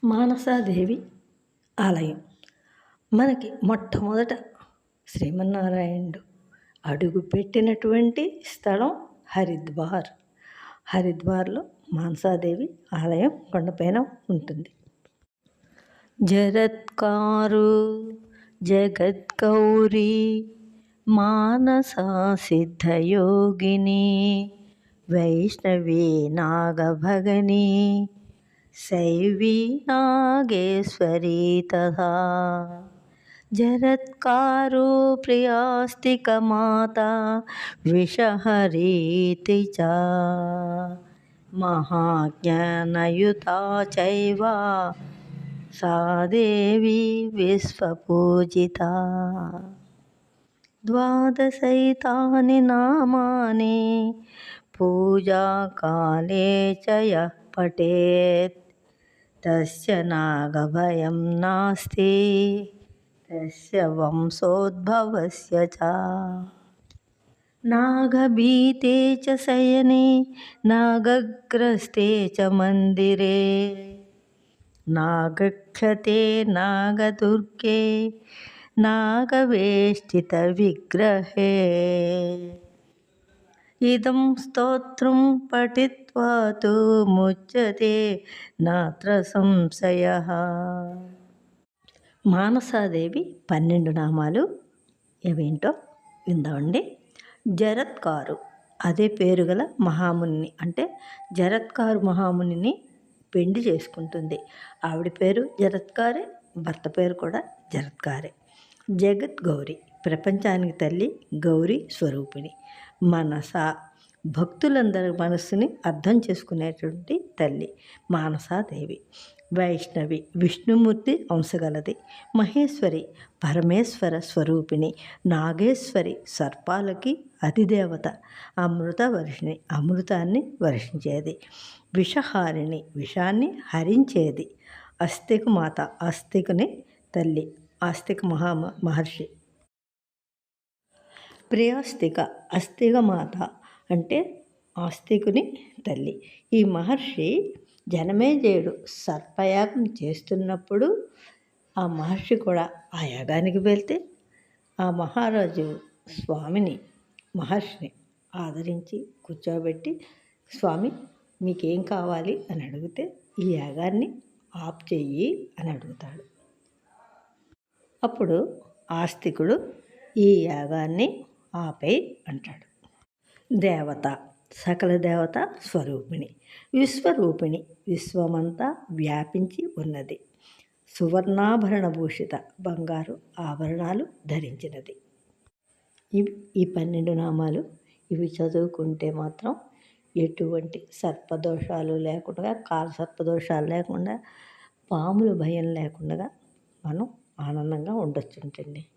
మానసాదేవి ఆలయం మనకి మొట్టమొదట శ్రీమన్నారాయణుడు అడుగు పెట్టినటువంటి స్థలం హరిద్వార్లో మానసాదేవి ఆలయం కొండపైన ఉంటుంది. జరత్కారు జగద్గౌరీ మానసా సిద్ధయోగిని వైష్ణవీ నాగభగని శైవీ నాగేశ్వరీ తథా జరత్కారు ప్రియాస్తికమాతా విషహరీతి చ మహాజ్ఞానయుతా చైవ సా దేవి విశ్వపూజితా. ద్వాదశైతాని నామాని పూజాకాలే చ యః పఠేత్ తస్య నాగభయం నాస్తి తస్య వంశోద్భవస్య చ. నాగభీతే చ శయనే నాగగ్రస్తే చ మందిరే నాగక్షతే నాగదుర్గే నాగవేష్టిత విగ్రహే. ఇదం స్తోత్రం పఠిత్వా తు ముచ్యతే నాత్ర సంశయః. మానసాదేవి 12 నామాలు ఏవేంటో విందామండి. జరత్కారు అదే పేరు గల మహాముని, అంటే జరత్కారు మహామునిని పెండి చేసుకుంటుంది. ఆవిడ పేరు జరత్కారే, భర్త పేరు కూడా జరత్కారే. జగద్గౌరి ప్రపంచానికి తల్లి, గౌరీ స్వరూపిణి. మనస భక్తులందరి మనస్సుని అర్థం చేసుకునేటువంటి తల్లి మానసాదేవి. వైష్ణవి విష్ణుమూర్తి అంశగలది. మహేశ్వరి పరమేశ్వర స్వరూపిణి. నాగేశ్వరి సర్పాలకి అధిదేవత. అమృత వర్షిణి అమృతాన్ని వర్షించేది. విషహారిణి విషాన్ని హరించేది. అస్తిక మాత ఆస్తికుని తల్లి, ఆస్తిక మహర్షి. ప్రియాస్తిక అస్తిక మాత అంటే ఆస్తికుని తల్లి. ఈ మహర్షి జనమేజయుడు సర్పయాగం చేస్తున్నప్పుడు ఆ మహర్షి కూడా ఆ యాగానికి వెళ్తే ఆ మహారాజు మహర్షిని ఆదరించి కూర్చోబెట్టి, స్వామి మీకేం కావాలి అని అడిగితే ఈ యాగాన్ని ఆపు చెయ్యి అని అడుగుతాడు. అప్పుడు ఆస్తికుడు ఈ యాగాన్ని ఆపేయి అంటాడు. దేవత సకల దేవత స్వరూపిణి. విశ్వరూపిణి విశ్వమంతా వ్యాపించి ఉన్నది. సువర్ణాభరణ భూషిత బంగారు ఆభరణాలు ధరించినది. ఇవి ఈ 12 నామాలు. ఇవి చదువుకుంటే మాత్రం ఎటువంటి సర్పదోషాలు లేకుండా, కాలసర్పదోషాలు లేకుండా, పాముల భయం లేకుండా మనం ఆనందంగా ఉండొచ్చుంటండి.